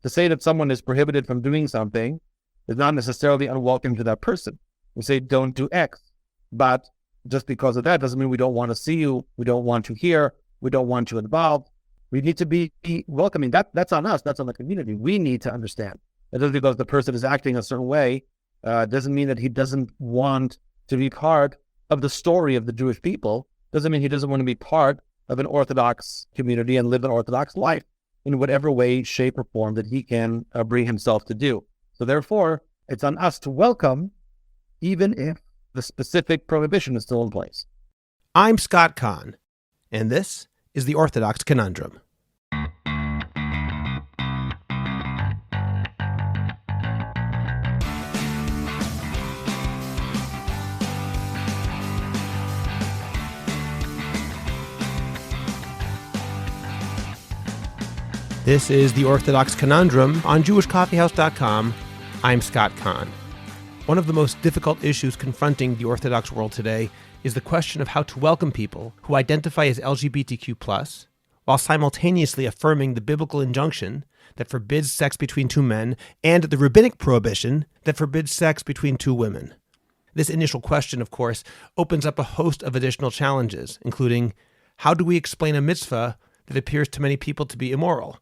To say that someone is prohibited from doing something is not necessarily unwelcome to that person. We say, don't do X. But just because of that doesn't mean we don't want to see you, we don't want to hear, we don't want you involved. We need to be welcoming. That's on us, that's on the community. We need to understand that just because the person is acting a certain way doesn't mean that he doesn't want to be part of the story of the Jewish people. Doesn't mean he doesn't want to be part of an Orthodox community and live an Orthodox life in whatever way, shape, or form that he can bring himself to do. So therefore, it's on us to welcome, even if the specific prohibition is still in place. I'm Scott Kahn, and this is the Orthodox Conundrum. This is the Orthodox Conundrum on JewishCoffeehouse.com. I'm Scott Kahn. One of the most difficult issues confronting the Orthodox world today is the question of how to welcome people who identify as LGBTQ+, while simultaneously affirming the biblical injunction that forbids sex between two men and the Rabbinic prohibition that forbids sex between two women. This initial question, of course, opens up a host of additional challenges, including how do we explain a mitzvah that appears to many people to be immoral?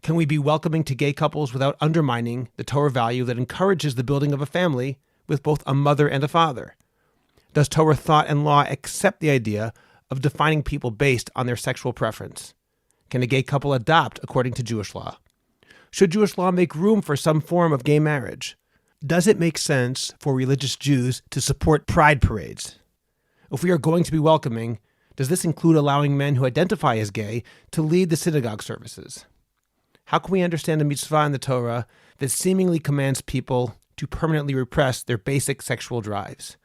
Can we be welcoming to gay couples without undermining the Torah value that encourages the building of a family with both a mother and a father? Does Torah thought and law accept the idea of defining people based on their sexual preference? Can a gay couple adopt according to Jewish law? Should Jewish law make room for some form of gay marriage? Does it make sense for religious Jews to support pride parades? If we are going to be welcoming, does this include allowing men who identify as gay to lead the synagogue services? How can we understand a mitzvah in the Torah that seemingly commands people to permanently repress their basic sexual drives?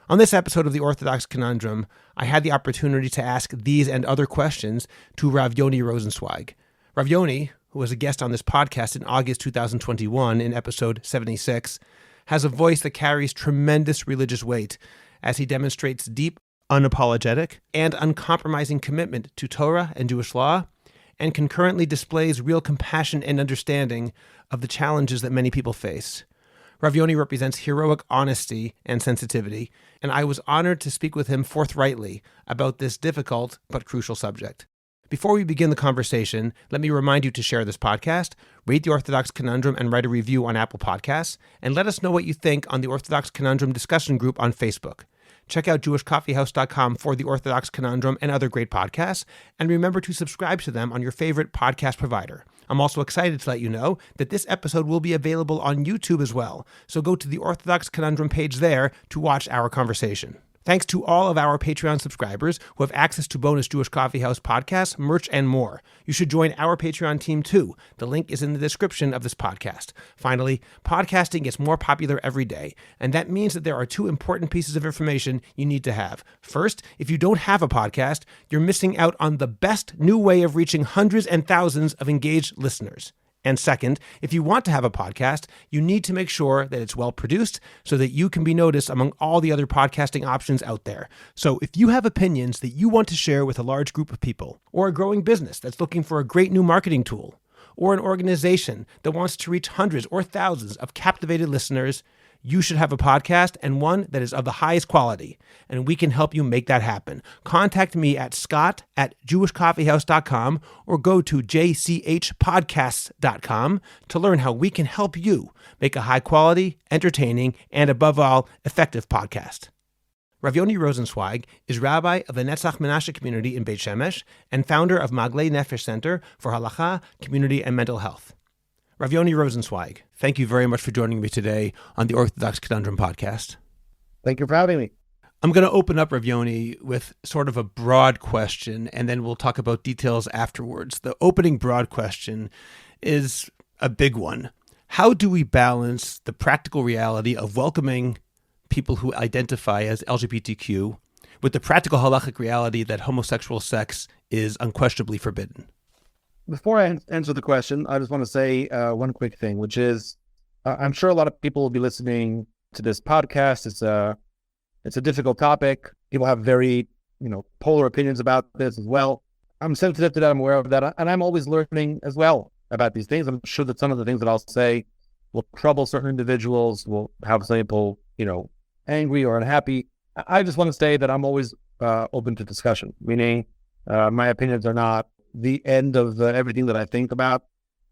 On this episode of the Orthodox Conundrum, I had the opportunity to ask these and other questions to Rav Yoni Rosensweig. Rav Yoni, who was a guest on this podcast in August 2021 in episode 76, has a voice that carries tremendous religious weight as he demonstrates deep, unapologetic, and uncompromising commitment to Torah and Jewish law, and concurrently displays real compassion and understanding of the challenges that many people face. Rav Yoni represents heroic honesty and sensitivity, and I was honored to speak with him forthrightly about this difficult but crucial subject. Before we begin the conversation, let me remind you to share this podcast, rate the Orthodox Conundrum, and write a review on Apple Podcasts, and let us know what you think on the Orthodox Conundrum discussion group on Facebook. Check out JewishCoffeehouse.com for the Orthodox Conundrum and other great podcasts, and remember to subscribe to them on your favorite podcast provider. I'm also excited to let you know that this episode will be available on YouTube as well, so go to the Orthodox Conundrum page there to watch our conversation. Thanks to all of our Patreon subscribers who have access to bonus Jewish Coffee House podcasts, merch, and more. You should join our Patreon team too. The link is in the description of this podcast. Finally, podcasting gets more popular every day, and that means that there are two important pieces of information you need to have. First, if you don't have a podcast, you're missing out on the best new way of reaching hundreds and thousands of engaged listeners. And second, if you want to have a podcast, you need to make sure that it's well produced so that you can be noticed among all the other podcasting options out there. So if you have opinions that you want to share with a large group of people, or a growing business that's looking for a great new marketing tool, or an organization that wants to reach hundreds or thousands of captivated listeners, you should have a podcast, and one that is of the highest quality, and we can help you make that happen. Contact me at scott@jewishcoffeehouse.com or go to jchpodcasts.com to learn how we can help you make a high-quality, entertaining, and above all, effective podcast. Rav Yoni Rosensweig is rabbi of the Netzach Menashe community in Beit Shemesh and founder of Maglei Nefesh Center for Halacha, Community, and Mental Health. Rav Yoni Rosensweig, thank you very much for joining me today on the Orthodox Conundrum podcast. Thank you for having me. I'm going to open up, Rav Yoni, with sort of a broad question, and then we'll talk about details afterwards. The opening broad question is a big one. How do we balance the practical reality of welcoming people who identify as LGBTQ with the practical halachic reality that homosexual sex is unquestionably forbidden? Before I answer the question, I just want to say one quick thing, which is I'm sure a lot of people will be listening to this podcast. It's a difficult topic. People have very, polar opinions about this as well. I'm sensitive to that. I'm aware of that. And I'm always learning as well. about these things. I'm sure that some of the things that I'll say will trouble certain individuals, will have some people, angry or unhappy. I just want to say that I'm always open to discussion, meaning my opinions are not the end of everything that I think about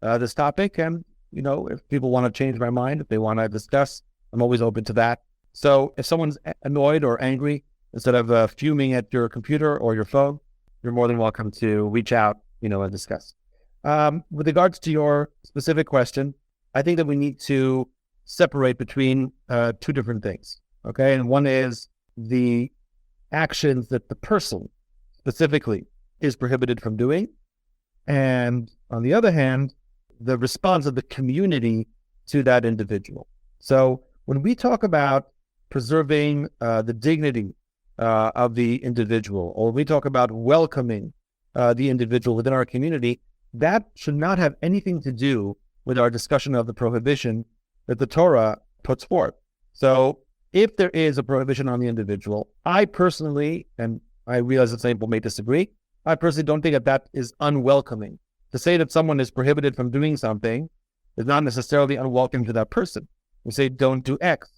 this topic. And, if people want to change my mind, if they want to discuss, I'm always open to that. So if someone's annoyed or angry, instead of fuming at your computer or your phone, you're more than welcome to reach out, and discuss. With regards to your specific question, I think that we need to separate between two different things. Okay. And one is the actions that the person specifically is prohibited from doing. And on the other hand, the response of the community to that individual. So when we talk about preserving the dignity of the individual, or we talk about welcoming the individual within our community, that should not have anything to do with our discussion of the prohibition that the Torah puts forth. So if there is a prohibition on the individual, I personally, and I realize that some people may disagree, I personally don't think that that is unwelcoming. To say that someone is prohibited from doing something is not necessarily unwelcome to that person. We say, don't do X,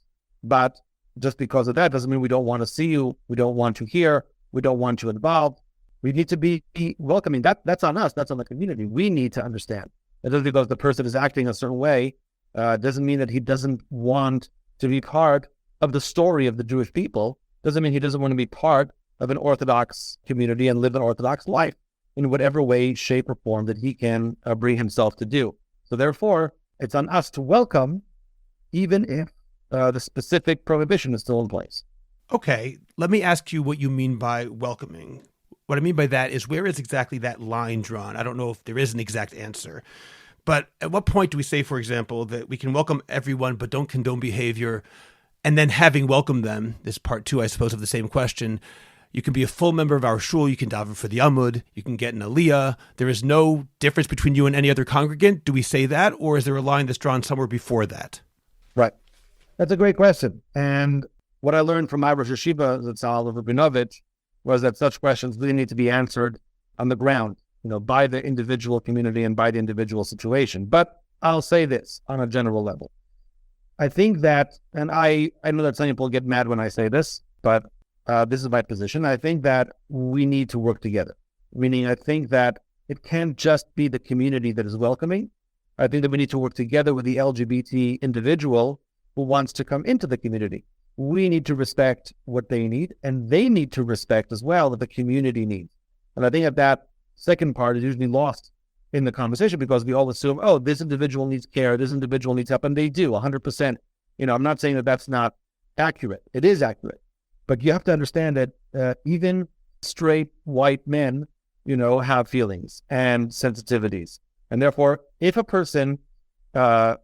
but just because of that doesn't mean we don't want to see you, we don't want to hear, we don't want you involved. We need to be welcoming. That's on us, that's on the community. We need to understand that just because the person is acting a certain way doesn't mean that he doesn't want to be part of the story of the Jewish people, doesn't mean he doesn't want to be part of an Orthodox community and live an Orthodox life in whatever way, shape, or form that he can bring himself to do. So therefore, it's on us to welcome, even if the specific prohibition is still in place. Okay, let me ask you what you mean by welcoming. What I mean by that is, where is exactly that line drawn? I don't know if there is an exact answer, but at what point do we say, for example, that we can welcome everyone but don't condone behavior, and then having welcomed them, this part two, I suppose, of the same question, you can be a full member of our shul, you can daven for the Amud, you can get an aliyah, there is no difference between you and any other congregant. Do we say that, or is there a line that's drawn somewhere before that? Right. That's a great question. And what I learned from my Rosh Yeshiva, Zatzal Rabinovich, was that such questions really need to be answered on the ground, by the individual community and by the individual situation. But I'll say this on a general level. I think that, and I know that some people get mad when I say this, but this is my position. I think that we need to work together. Meaning, I think that it can't just be the community that is welcoming. I think that we need to work together with the LGBT individual who wants to come into the community. We need to respect what they need, and they need to respect as well what the community needs. And I think that second part is usually lost in the conversation because we all assume, oh, this individual needs care, this individual needs help, and they do 100%. I'm not saying that that's not accurate. It is accurate. But you have to understand that even straight white men, have feelings and sensitivities. And therefore, if a person, came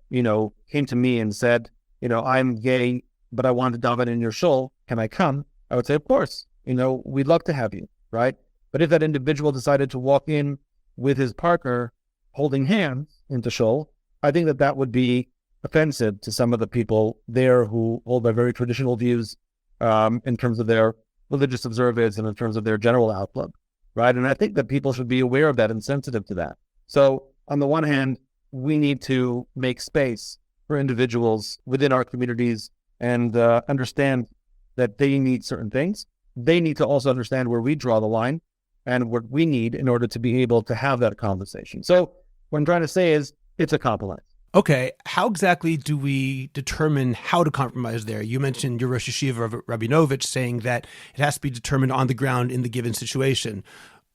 to me and said, I'm gay, but I want to daven in your shul, can I come? I would say, of course, we'd love to have you, right? But if that individual decided to walk in with his partner holding hands into shul, I think that would be offensive to some of the people there who hold by very traditional views in terms of their religious observance and in terms of their general outlook, right? And I think that people should be aware of that and sensitive to that. So on the one hand, we need to make space for individuals within our communities and understand that they need certain things. They need to also understand where we draw the line and what we need in order to be able to have that conversation. So what I'm trying to say is it's a compromise. Okay, how exactly do we determine how to compromise there? You mentioned your Rosh Yeshiva of Rabinovich saying that it has to be determined on the ground in the given situation.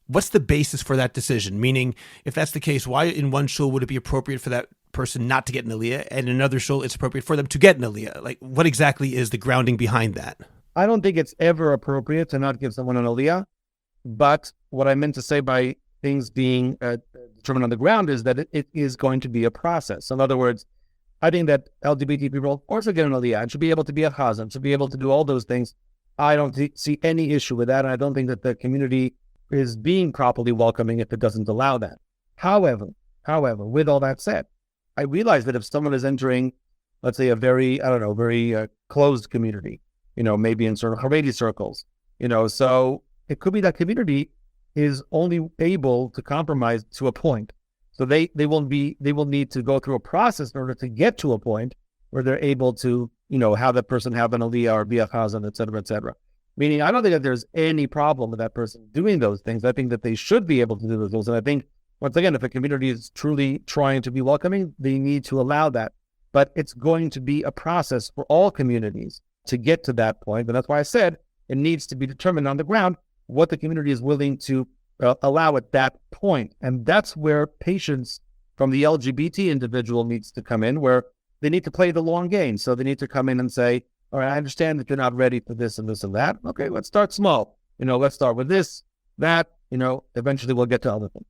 What's the basis for that decision? Meaning, if that's the case, why in one shul would it be appropriate for that person not to get an aliyah, and in another shul it's appropriate for them to get an aliyah? Like, what exactly is the grounding behind that? I don't think it's ever appropriate to not give someone an aliyah, but what I meant to say by things being determined on the ground is that it is going to be a process. So in other words, I think that LGBT people, of course, are getting an aliyah and should be able to be a chazan, should be able to do all those things. I don't see any issue with that, and I don't think that the community is being properly welcoming if it doesn't allow that. However, with all that said, I realize that if someone is entering, let's say, a very closed community, maybe in sort of Haredi circles, so it could be that community is only able to compromise to a point. So they will need to go through a process in order to get to a point where they're able to, have that person have an aliyah or be a chazan, et cetera, et cetera. Meaning, I don't think that there's any problem with that person doing those things. I think that they should be able to do those things. And I think, once again, if a community is truly trying to be welcoming, they need to allow that. But it's going to be a process for all communities to get to that point. And that's why I said it needs to be determined on the ground what the community is willing to allow at that point. And that's where patience from the LGBT individual needs to come in, where they need to play the long game. So they need to come in and say, all right, I understand that you're not ready for this and this and that. Okay, let's start small. Let's start with this, that, eventually we'll get to other things.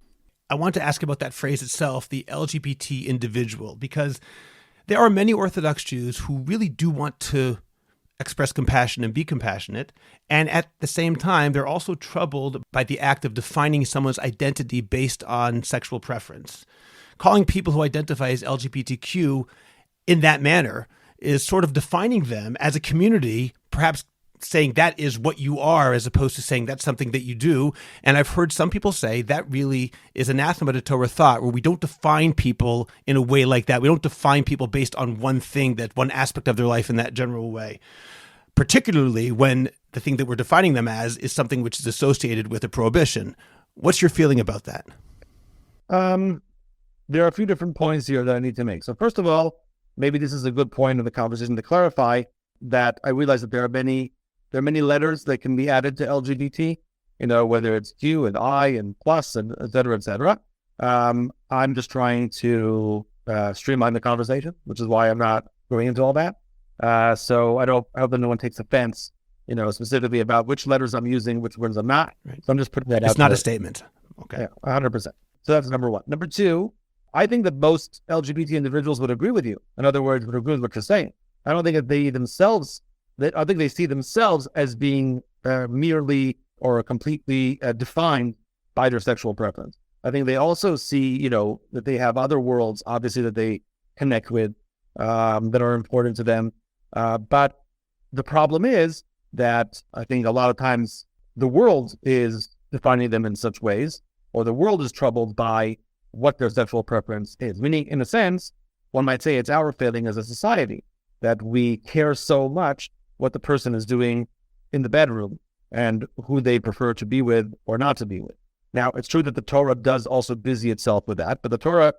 I want to ask about that phrase itself, the LGBT individual, because there are many Orthodox Jews who really do want to express compassion and be compassionate. And at the same time, they're also troubled by the act of defining someone's identity based on sexual preference. Calling people who identify as LGBTQ in that manner is sort of defining them as a community, perhaps saying that is what you are, as opposed to saying that's something that you do. And I've heard some people say that really is anathema to Torah thought, where we don't define people in a way like that. We don't define people based on one thing, that one aspect of their life in that general way, particularly when the thing that we're defining them as is something which is associated with a prohibition. What's your feeling about that? There are a few different points here that I need to make. So first of all, maybe this is a good point in the conversation to clarify that I realize that there are many letters that can be added to LGBT, whether it's Q and I and plus and et cetera, et cetera. I'm just trying to streamline the conversation, which is why I'm not going into all that. So I hope that no one takes offense, specifically about which letters I'm using, which ones I'm not. Right. So I'm just putting that out. It's not a statement. Okay. Yeah, 100%. So that's number one. Number two, I think that most LGBT individuals would agree with you. In other words, would agree with what you're saying. I don't think that I think they see themselves as being merely or completely defined by their sexual preference. I think they also see, that they have other worlds, obviously, that they connect with, that are important to them. But the problem is that I think a lot of times the world is defining them in such ways, or the world is troubled by what their sexual preference is. Meaning, in a sense, one might say it's our failing as a society that we care so much what the person is doing in the bedroom and who they prefer to be with or not to be with. Now, it's true that the Torah does also busy itself with that, but the Torah,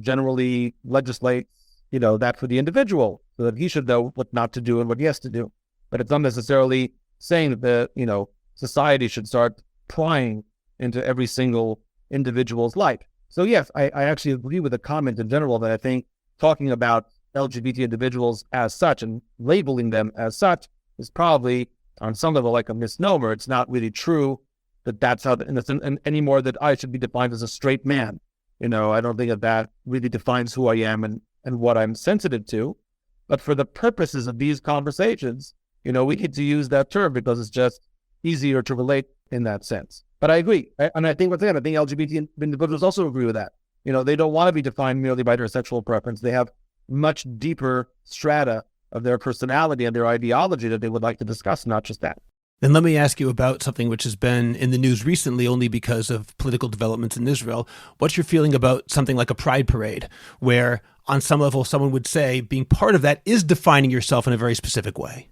generally legislates, that for the individual so that he should know what not to do and what he has to do. But it's not necessarily saying that society should start prying into every single individual's life. So yes, I actually agree with the comment in general that I think talking about LGBT individuals as such and labeling them as such is probably on some level like a misnomer. It's not really true that that's how, and anymore that I should be defined as a straight man. I don't think that really defines who I am and what I'm sensitive to. But for the purposes of these conversations, we need to use that term because it's just easier to relate in that sense. But I agree. And I think, once again, I think LGBT individuals also agree with that. They don't want to be defined merely by their sexual preference. They have much deeper strata of their personality and their ideology that they would like to discuss, not just that. Then let me ask you about something which has been in the news recently only because of political developments in Israel. What's your feeling about something like a pride parade, where on some level someone would say being part of that is defining yourself in a very specific way?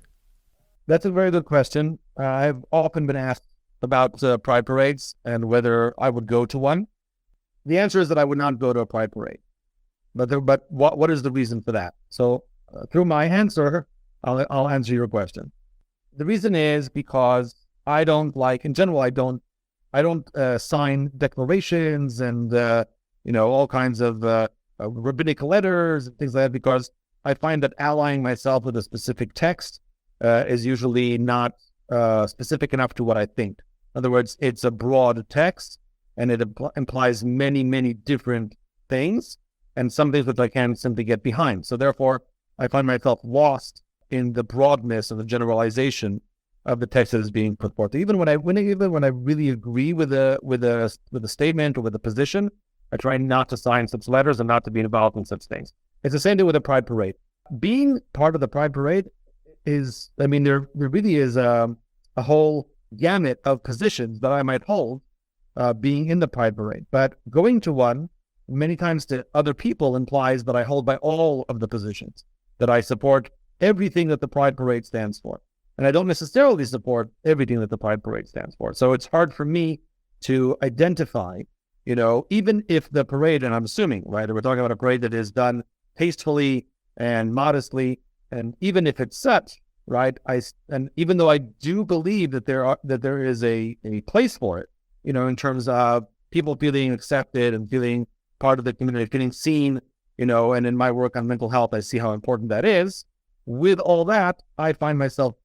That's a very good question. I've often been asked about pride parades and whether I would go to one. The answer is that I would not go to a pride parade. But what is the reason for that? So through my answer, I'll answer your question. The reason is because I don't like, in general, I don't sign declarations and all kinds of rabbinic letters and things like that, because I find that allying myself with a specific text is usually not specific enough to what I think. In other words, it's a broad text and it implies many, many different things and some things which I can't simply get behind. So therefore, I find myself lost in the broadness and the generalization of the text that is being put forth. Even when I really agree with a statement or with a position, I try not to sign such letters and not to be involved in such things. It's the same thing with a pride parade. Being part of the pride parade is, there really is a whole gamut of positions that I might hold being in the pride parade. But going to one many times to other people implies that I hold by all of the positions, that I support everything that the Pride Parade stands for. And I don't necessarily support everything that the Pride Parade stands for. So it's hard for me to identify, even if the parade, and I'm assuming, right, that we're talking about a parade that is done tastefully and modestly, and even if it's such, right, and even though I do believe that there is a place for it, in terms of people feeling accepted and feeling part of the community, feeling seen, and in my work on mental health, I see how important that is. With all that, I find myself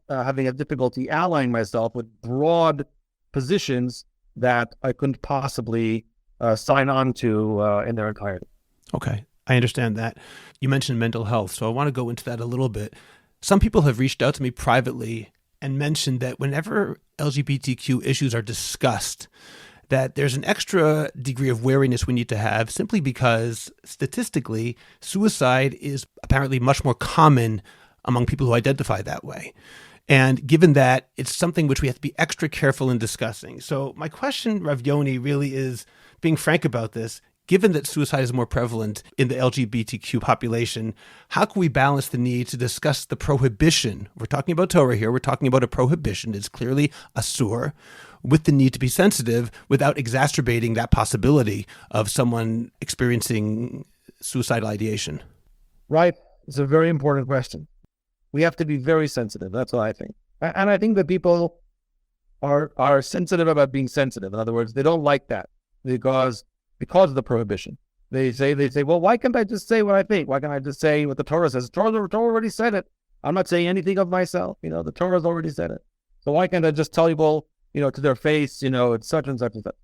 having a difficulty allying myself with broad positions that I couldn't possibly sign on to in their entirety. Okay, I understand that. You mentioned mental health, so I want to go into that a little bit. Some people have reached out to me privately and mentioned that whenever LGBTQ issues are discussed, that there's an extra degree of wariness we need to have simply because statistically, suicide is apparently much more common among people who identify that way. And given that, it's something which we have to be extra careful in discussing. So my question, Rav Yoni, really is being frank about this. Given that suicide is more prevalent in the LGBTQ population, how can we balance the need to discuss the prohibition? We're talking about Torah here. We're talking about a prohibition. It's clearly asur, with the need to be sensitive without exacerbating that possibility of someone experiencing suicidal ideation. Right. It's a very important question. We have to be very sensitive. That's what I think. And I think that people are sensitive about being sensitive. In other words, they don't like that because of the prohibition. They say, well, why can't I just say what I think? Why can't I just say what the Torah says? The Torah already said it. I'm not saying anything of myself. The Torah's already said it. So why can't I just tell people, to their face, it's such and such and such?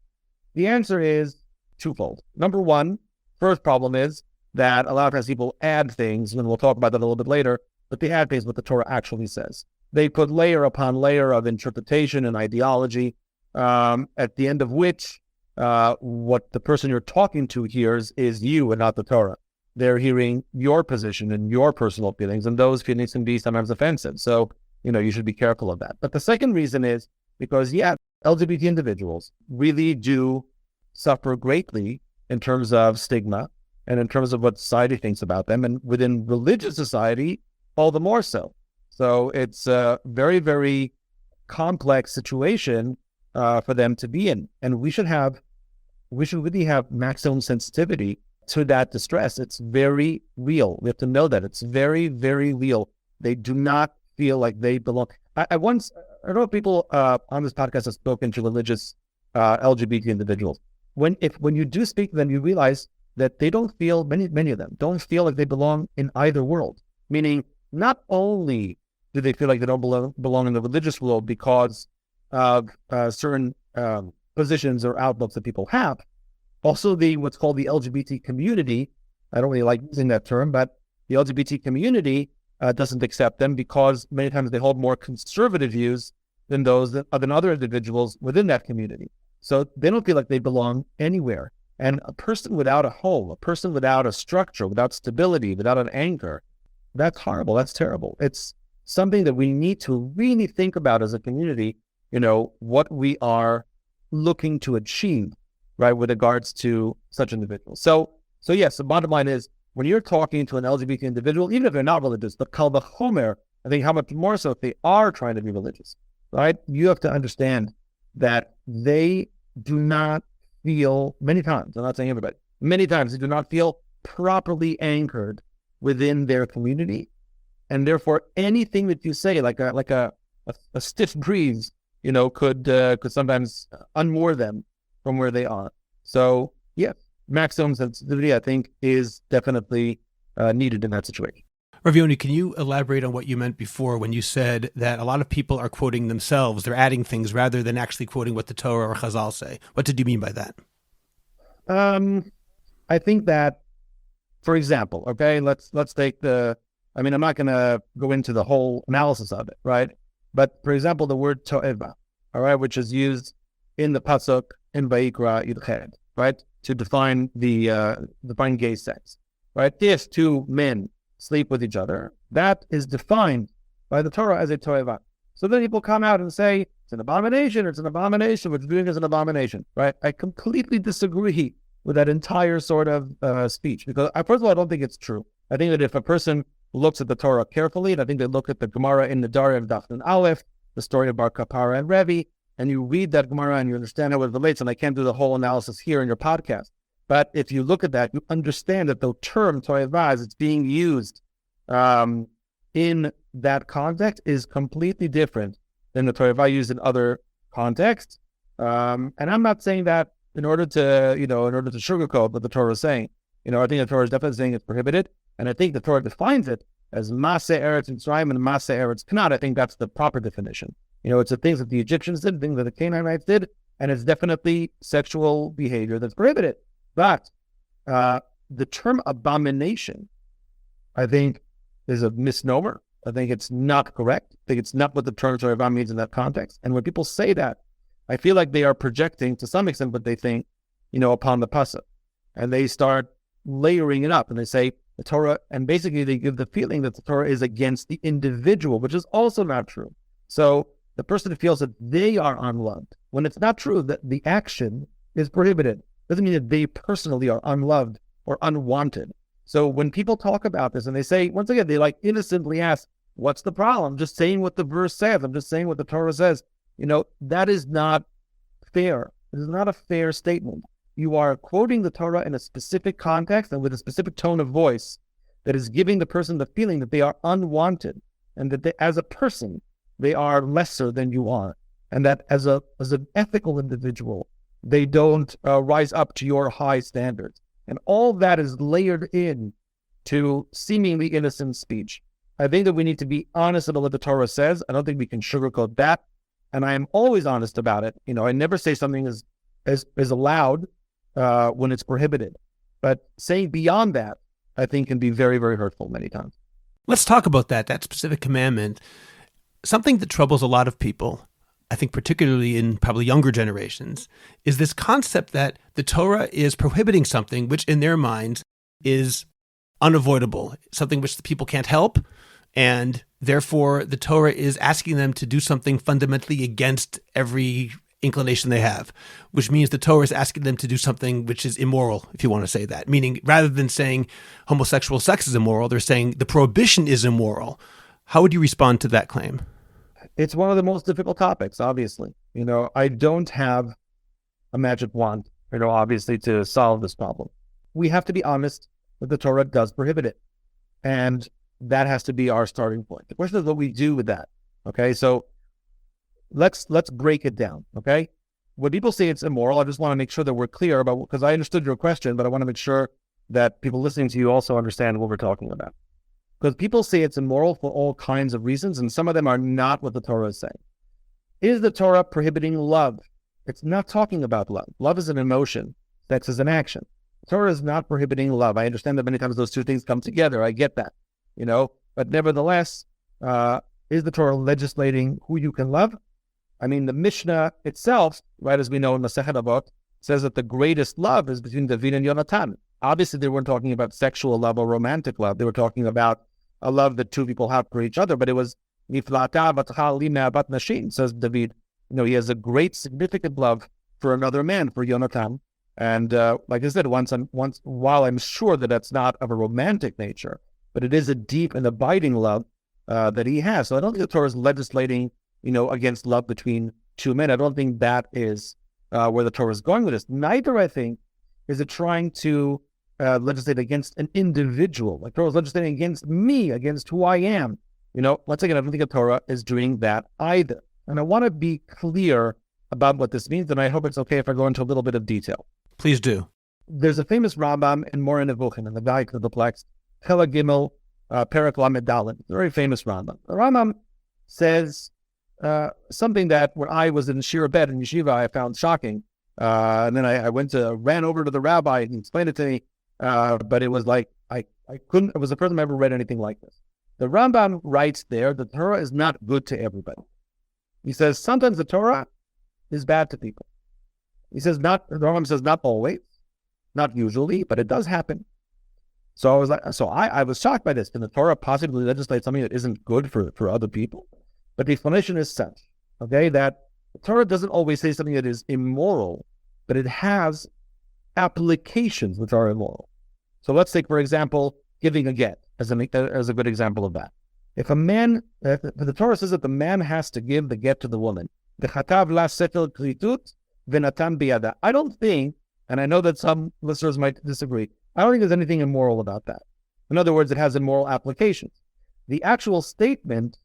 The answer is twofold. Number one, first problem is that a lot of times people add things, and we'll talk about that a little bit later, but they add things what the Torah actually says. They put layer upon layer of interpretation and ideology, at the end of which what the person you're talking to hears is you and not the Torah. They're hearing your position and your personal feelings, and those feelings can be sometimes offensive. So, you should be careful of that. But the second reason is because, LGBT individuals really do suffer greatly in terms of stigma and in terms of what society thinks about them. And within religious society, all the more so. So it's a very, very complex situation for them to be in. And we should really have maximum sensitivity to that distress. It's very real. We have to know that it's very, very real. They do not feel like they belong. I don't know if people on this podcast have spoken to religious LGBT individuals. When you do speak to them, you realize that they don't feel, many of them don't feel like they belong in either world. Meaning, not only do they feel like they don't belong in the religious world because of certain positions or outlooks that people have, also what's called the LGBT community, I don't really like using that term, but the LGBT community doesn't accept them because many times they hold more conservative views than other individuals within that community. So they don't feel like they belong anywhere. And a person without a home, a person without a structure, without stability, without an anchor, that's horrible. That's terrible. It's something that we need to really think about as a community, what we are looking to achieve, right, with regards to such individuals. So yes, the bottom line is, when you're talking to an LGBT individual, even if they're not religious, but kal v'chomer, I think how much more so if they are trying to be religious, right? You have to understand that they do not feel, many times, I'm not saying everybody, many times they do not feel properly anchored within their community. And therefore, anything that you say, like a stiff breeze, could sometimes unmoor them from where they are. So, yeah, maximum sensitivity, I think, is definitely needed in that situation. Rav Yoni, can you elaborate on what you meant before when you said that a lot of people are quoting themselves, they're adding things rather than actually quoting what the Torah or Chazal say? What did you mean by that? I think that, for example, okay, let's take I'm not going to go into the whole analysis of it, right? But for example, the word to'eva, all right, which is used in the pasuk in Vayikra Yudched, right, to define define gay sex, right? If two men sleep with each other, that is defined by the Torah as a to'eva. So then people come out and say it's an abomination, what you're doing is an abomination, right? I completely disagree with that entire sort of speech. Because first of all, I don't think it's true. I think that if a person looks at the Torah carefully, and I think they look at the Gemara in the Darya of Daf and Aleph, the story of Bar Kapara and Revi, and you read that Gemara and you understand how it relates, and I can't do the whole analysis here in your podcast. But if you look at that, you understand that the term Torah as it's being used in that context is completely different than the Torah used in other contexts. And I'm not saying that in order to sugarcoat what the Torah is saying. I think the Torah is definitely saying it's prohibited. And I think the Torah defines it as Maseh Eretz Mitzrayim and Maseh Eretz Canaan. I think that's the proper definition. It's the things that the Egyptians did, things that the Canaanites did, and it's definitely sexual behavior that's prohibited. But the term abomination, I think, is a misnomer. I think it's not correct. I think it's not what the term Torah means in that context. And when people say that, I feel like they are projecting to some extent what they think, upon the pasuk. And they start layering it up and they say the Torah, and basically they give the feeling that the Torah is against the individual, which is also not true. So the person feels that they are unloved, when it's not true, that the action is prohibited. Doesn't mean that they personally are unloved or unwanted. So when people talk about this and they say, once again, they innocently ask, what's the problem? I'm just saying what the verse says. I'm just saying what the Torah says. That is not fair. It is not a fair statement. You are quoting the Torah in a specific context and with a specific tone of voice that is giving the person the feeling that they are unwanted and that they, as a person, they are lesser than you are. And that as an ethical individual, they don't rise up to your high standards. And all that is layered in to seemingly innocent speech. I think that we need to be honest about what the Torah says. I don't think we can sugarcoat that. And I am always honest about it. I never say something is allowed when it's prohibited. But saying beyond that, I think, can be very, very hurtful many times. Let's talk about that specific commandment. Something that troubles a lot of people, I think particularly in probably younger generations, is this concept that the Torah is prohibiting something which in their minds is unavoidable, something which the people can't help, and therefore the Torah is asking them to do something fundamentally against every inclination they have, which means the Torah is asking them to do something which is immoral, if you want to say that. Meaning, rather than saying homosexual sex is immoral, they're saying the prohibition is immoral. How would you respond to that claim? It's one of the most difficult topics, obviously. I don't have a magic wand, obviously, to solve this problem. We have to be honest that the Torah does prohibit it. And that has to be our starting point. The question is what we do with that. Okay, so let's break it down. Okay, when people say it's immoral, I just want to make sure that we're clear about, because I understood your question, but I want to make sure that people listening to you also understand what we're talking about. Because people say it's immoral for all kinds of reasons, and some of them are not what the Torah is saying. Is the Torah prohibiting love? It's not talking about love. Love is an emotion. Sex is an action. The Torah is not prohibiting love. I understand that many times those two things come together. I get that, but nevertheless, is the Torah legislating who you can love? I mean, the Mishnah itself, right, as we know in Masechet Avot, says that the greatest love is between David and Yonatan. Obviously, they weren't talking about sexual love or romantic love. They were talking about a love that two people have for each other, but it was Niflata batcha lina bat nashin, says David. He has a great, significant love for another man, for Yonatan. And like I said, while I'm sure that that's not of a romantic nature, but it is a deep and abiding love that he has. So I don't think the Torah is legislating, against love between two men. I don't think that is where the Torah is going with this. Neither, I think, is it trying to legislate against an individual. Like Torah is legislating against me, against who I am. Once again, I don't think the Torah is doing that either. And I want to be clear about what this means, and I hope it's okay if I go into a little bit of detail. Please do. There's a famous Rambam in Moreh Nevuchim, in the Valley of the Plex, Chela Gimel, Perek Lamed Daled, very famous Rambam. The Rambam says something that when I was in Shir Bed in Yeshiva, I found shocking. And then I ran over to the rabbi and he explained it to me. But it was like, I couldn't, it was the first time I ever read anything like this. The Rambam writes there that the Torah is not good to everybody. He says sometimes the Torah is bad to people. He says the Rambam says not always, not usually, but it does happen. So I was shocked by this. Can the Torah possibly legislate something that isn't good for other people? But the explanation is such, okay, that the Torah doesn't always say something that is immoral, but it has applications which are immoral. So let's take, for example, giving a get as a good example of that. If the Torah says that the man has to give the get to the woman, I don't think, and I know that some listeners might disagree, I don't think there's anything immoral about that. In other words, it has immoral applications. The actual statement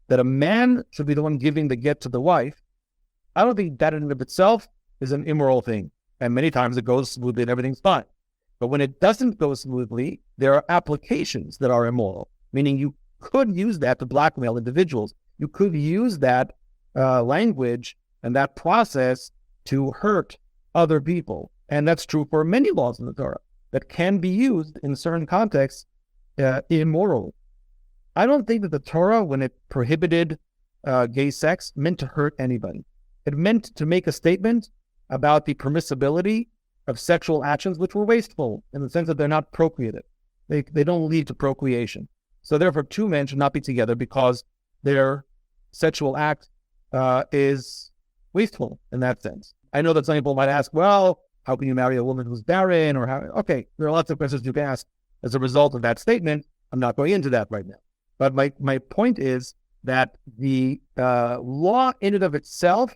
that a man should be the one giving the get to the wife, I don't think that in and of itself is an immoral thing. And many times it goes smoothly and everything's fine. But when it doesn't go smoothly, there are applications that are immoral, meaning you could use that to blackmail individuals. You could use that language and that process to hurt other people. And that's true for many laws in the Torah that can be used in certain contexts immoral. I don't think that the Torah, when it prohibited gay sex, meant to hurt anybody. It meant to make a statement about the permissibility of sexual actions which were wasteful in the sense that they're not procreative. They don't lead to procreation. So therefore, two men should not be together because their sexual act is wasteful in that sense. I know that some people might ask, well, how can you marry a woman who's barren? Or how? Okay, there are lots of questions you can ask as a result of that statement. I'm not going into that right now. But my point is that the law in and of itself,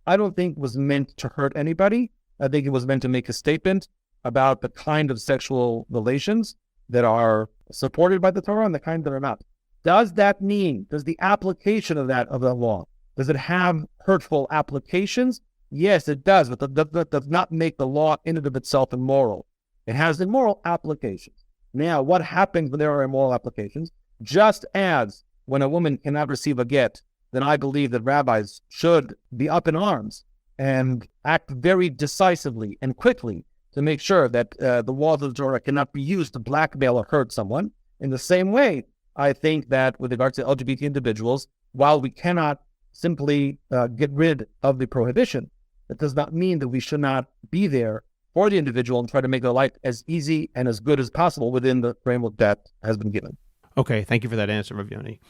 I don't think was meant to hurt anybody. I think it was meant to make a statement about the kind of sexual relations that are supported by the Torah and the kind that are not. Does that mean, does the application of that law, does it have hurtful applications? Yes, it does, but that does not make the law in and of itself immoral. It has immoral applications. Now, what happens when there are immoral applications? Just as when a woman cannot receive a get, then I believe that rabbis should be up in arms and act very decisively and quickly to make sure that the laws of the Torah cannot be used to blackmail or hurt someone. In the same way, I think that with regards to LGBT individuals, while we cannot simply get rid of the prohibition, that does not mean that we should not be there for the individual and try to make their life as easy and as good as possible within the framework that has been given. Okay, thank you for that answer, Rav Yoni.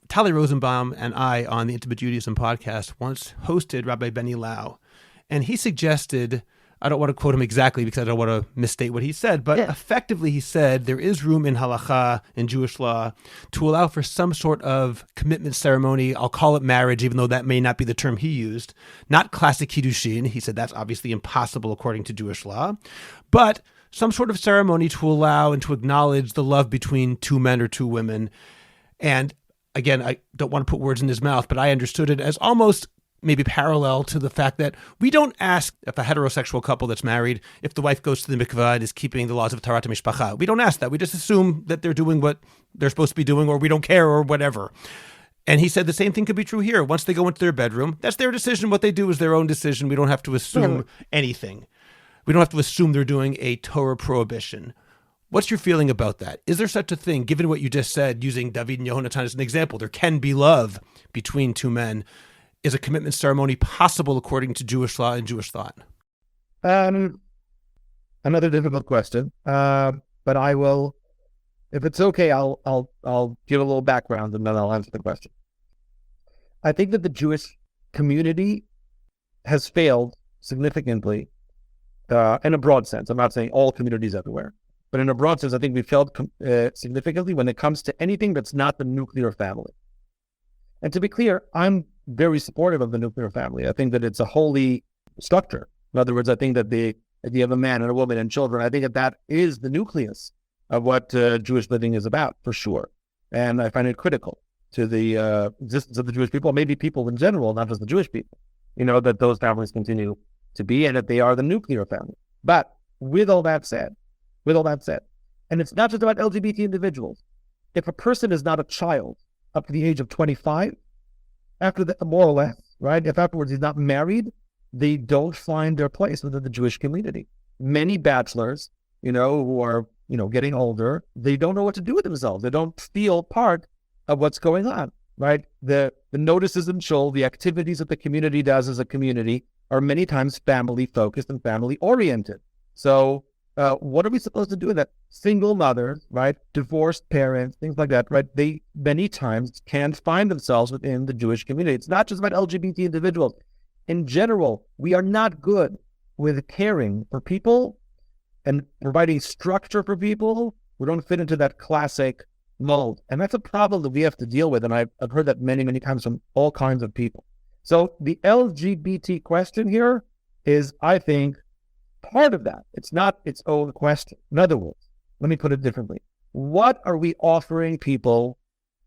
Tali Rosenbaum and I on the Intimate Judaism podcast once hosted Rabbi Benny Lau, and he suggested, I don't want to quote him exactly because I don't want to misstate what he said, but effectively he said there is room in halakha, in Jewish law, to allow for some sort of commitment ceremony. I'll call it marriage, even though that may not be the term he used. Not classic kiddushin. He said that's obviously impossible according to Jewish law, but some sort of ceremony to allow and to acknowledge the love between two men or two women. And again, I don't want to put words in his mouth, but I understood it as almost maybe parallel to the fact that we don't ask if a heterosexual couple that's married, if the wife goes to the mikvah and is keeping the laws of Taharat HaMishpacha. We don't ask that. We just assume that they're doing what they're supposed to be doing, or we don't care, or whatever. And he said the same thing could be true here. Once they go into their bedroom, that's their decision. What they do is their own decision. We don't have to assume anything. We don't have to assume they're doing a Torah prohibition. What's your feeling about that? Is there such a thing, given what you just said, using David and Yehonatan as an example, there can be love between two men? Is a commitment ceremony possible according to Jewish law and Jewish thought? Another difficult question, but I will, if it's okay, I'll give a little background and then I'll answer the question. I think that the Jewish community has failed significantly in a broad sense. I'm not saying all communities everywhere, but in a broad sense, I think we failed significantly when it comes to anything that's not the nuclear family. And to be clear, I'm very supportive of the nuclear family. I think that it's a holy structure. In other words, I think that the idea of a man and a woman and children, I think that is the nucleus of what Jewish living is about, for sure. And I find it critical to the existence of the Jewish people, maybe people in general, not just the Jewish people, that those families continue to be and that they are the nuclear family. But with all that said, and it's not just about LGBT individuals. If a person is not a child up to the age of 25, after that, more or less, right? If afterwards he's not married, they don't find their place within the Jewish community. Many bachelors, who are, getting older, they don't know what to do with themselves. They don't feel part of what's going on, right? The notices in shul, the activities that the community does as a community are many times family-focused and family-oriented. So what are we supposed to do with that? Single mothers, right? Divorced parents, things like that, right? They many times can't find themselves within the Jewish community. It's not just about LGBT individuals. In general, we are not good with caring for people and providing structure for people who don't fit into that classic mold. And that's a problem that we have to deal with. And I've heard that many, many times from all kinds of people. So the LGBT question here is, I think, part of that. It's not its own question. In other words, let me put it differently. What are we offering people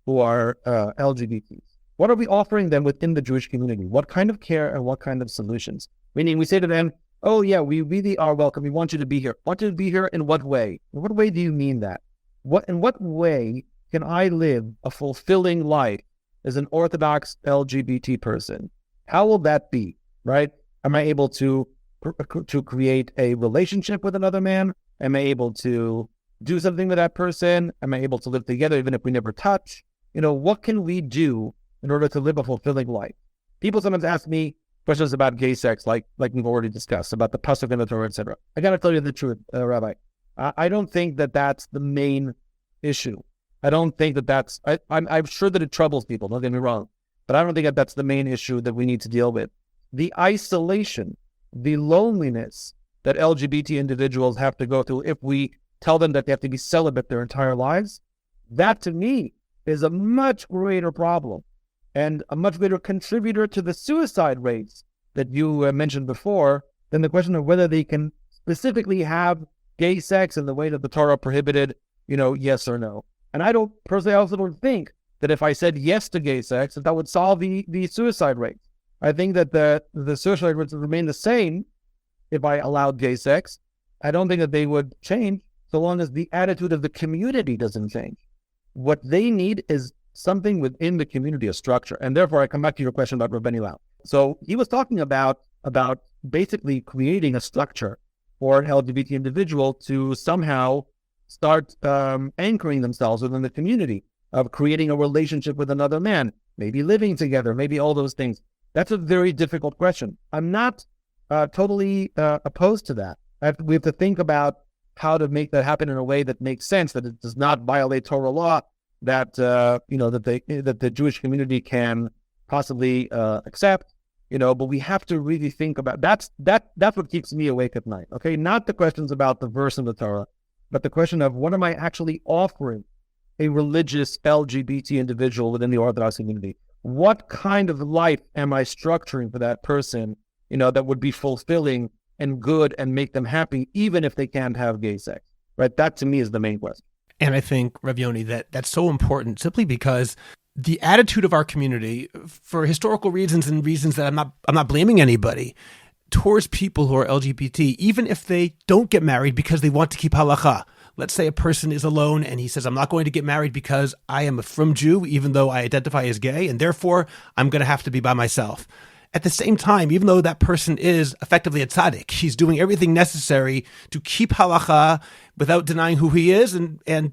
who are LGBTs? What are we offering them within the Jewish community? What kind of care and what kind of solutions? Meaning we say to them, oh yeah, we really are welcome. We want you to be here. Want you to be here in what way? In what way do you mean that? In what way can I live a fulfilling life as an Orthodox LGBT person? How will that be, right? Am I able to create a relationship with another man? Am I able to do something with that person? Am I able to live together even if we never touch? What can we do in order to live a fulfilling life? People sometimes ask me questions about gay sex, like we've already discussed, about the pasuk in the Torah, etc. I got to tell you the truth, Rabbi. I don't think that that's the main issue. I don't think that that's, I'm sure that it troubles people, don't get me wrong, but I don't think that that's the main issue that we need to deal with. The isolation, the loneliness that LGBT individuals have to go through if we tell them that they have to be celibate their entire lives, that to me is a much greater problem and a much greater contributor to the suicide rates that you mentioned before than the question of whether they can specifically have gay sex in the way that the Torah prohibited, yes or no. And I also don't think that if I said yes to gay sex, that would solve the suicide rate. I think that the suicide rates would remain the same if I allowed gay sex. I don't think that they would change so long as the attitude of the community doesn't change. What they need is something within the community, a structure. And therefore, I come back to your question about Rabbi Lau. So he was talking about basically creating a structure for an LGBT individual to somehow start anchoring themselves within the community, of creating a relationship with another man, maybe living together, maybe all those things. That's a very difficult question. I'm not totally opposed to that. We have to think about how to make that happen in a way that makes sense, that it does not violate Torah law, that that the Jewish community can possibly accept. But we have to really think about that's what keeps me awake at night. Okay, not the questions about the verse in the Torah, but the question of what am I actually offering a religious LGBT individual within the Orthodox community? What kind of life am I structuring for that person, that would be fulfilling and good and make them happy, even if they can't have gay sex, right? That to me is the main question. And I think, Rav Yoni, that's so important simply because the attitude of our community, for historical reasons and reasons that I'm not blaming anybody, towards people who are LGBT, even if they don't get married because they want to keep halacha. Let's say a person is alone and he says, I'm not going to get married because I am a frum Jew, even though I identify as gay, and therefore I'm going to have to be by myself. At the same time, even though that person is effectively a tzaddik, he's doing everything necessary to keep halacha without denying who he is, and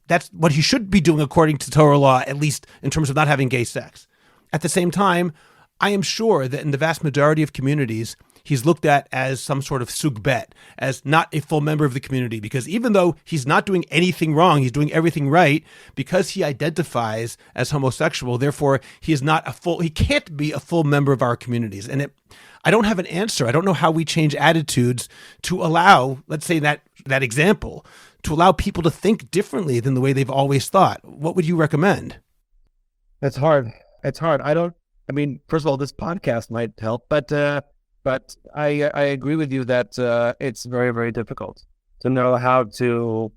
that's what he should be doing according to Torah law, at least in terms of not having gay sex. At the same time, I am sure that in the vast majority of communities, he's looked at as some sort of sug bet, as not a full member of the community, because even though he's not doing anything wrong, he's doing everything right, because he identifies as homosexual, therefore he can't be a full member of our communities. And I don't have an answer. I don't know how we change attitudes to allow, let's say that example, to allow people to think differently than the way they've always thought. What would you recommend? It's hard. First of all, this podcast might help, but I agree with you that it's very, very difficult to know how to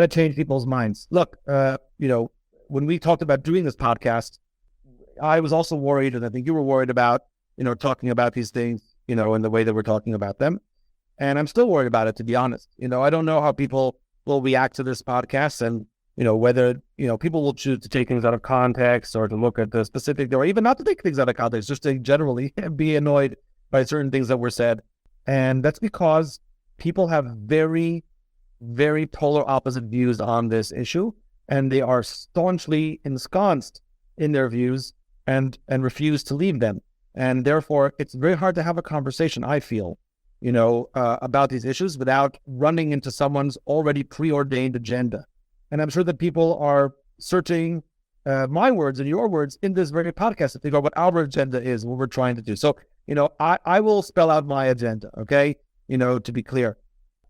change people's minds. Look, when we talked about doing this podcast, I was also worried, and I think you were worried about, talking about these things, in the way that we're talking about them. And I'm still worried about it, to be honest. I don't know how people will react to this podcast, and whether, people will choose to take things out of context or to look at the specific, or even not to take things out of context, just to generally be annoyed by certain things that were said. And that's because people have very, very polar opposite views on this issue, and they are staunchly ensconced in their views and refuse to leave them. And therefore, it's very hard to have a conversation, I feel, about these issues without running into someone's already preordained agenda. And I'm sure that people are searching my words and your words in this very podcast to figure out what our agenda is, what we're trying to do. So, I will spell out my agenda, okay? to be clear.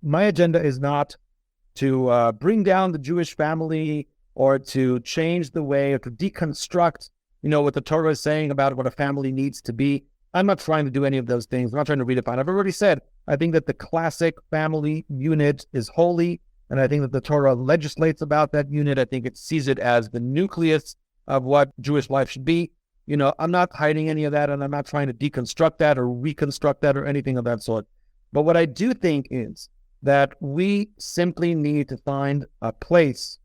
My agenda is not to bring down the Jewish family or to change the way or to deconstruct, what the Torah is saying about what a family needs to be. I'm not trying to do any of those things. I'm not trying to redefine. I've already said, I think that the classic family unit is holy, and I think that the Torah legislates about that unit. I think it sees it as the nucleus of what Jewish life should be. I'm not hiding any of that, and I'm not trying to deconstruct that or reconstruct that or anything of that sort. But what I do think is that we simply need to find a place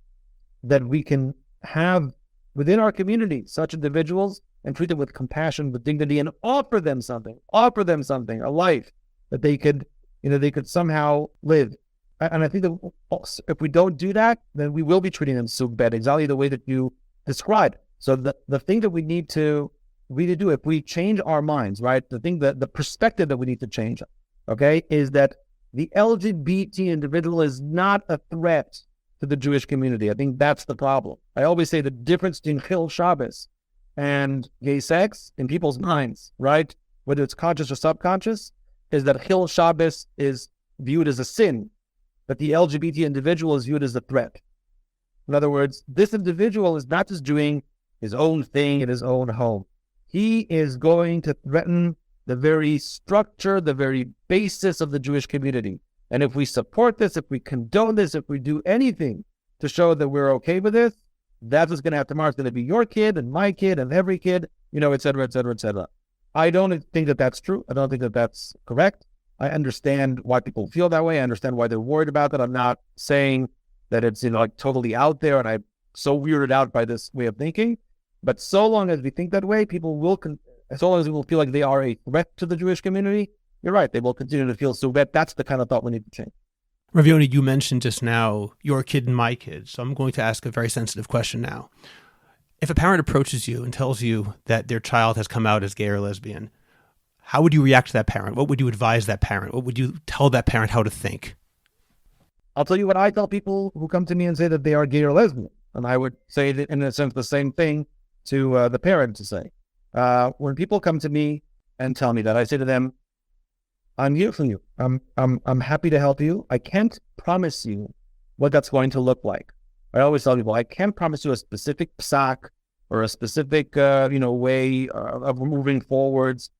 that we can have within our community such individuals and treat them with compassion, with dignity, and offer them something, a life that they could somehow live. And I think that if we don't do that, then we will be treating them so bad, exactly the way that you described. So the thing that we need to really do, if we change our minds, right, the perspective that we need to change, okay, is that the LGBT individual is not a threat to the Jewish community. I think that's the problem. I always say the difference between Chil Shabbos and gay sex in people's minds, right, whether it's conscious or subconscious, is that Chil Shabbos is viewed as a sin, but the LGBT individual is viewed as a threat. In other words, this individual is not just doing his own thing in his own home. He is going to threaten the very structure, the very basis of the Jewish community. And if we support this, if we condone this, if we do anything to show that we're okay with this, that's what's going to happen tomorrow. It's going to be your kid and my kid and every kid, et cetera, et cetera, et cetera. I don't think that that's true. I don't think that that's correct. I understand why people feel that way. I understand why they're worried about that. I'm not saying that it's totally out there and I'm so weirded out by this way of thinking. But so long as we think that way, people will, so long as people feel like they are a threat to the Jewish community, you're right, they will continue to feel so bad. That's the kind of thought we need to change. Rav Yoni, you mentioned just now your kid and my kid, so I'm going to ask a very sensitive question now. If a parent approaches you and tells you that their child has come out as gay or lesbian, how would you react to that parent? What would you advise that parent? What would you tell that parent how to think? I'll tell you what I tell people who come to me and say that they are gay or lesbian. And I would say, that in a sense, the same thing to the parent to say. When people come to me and tell me that, I say to them, I'm here for you. I'm happy to help you. I can't promise you what that's going to look like. I always tell people, I can't promise you a specific psak or a specific, way of moving forwards.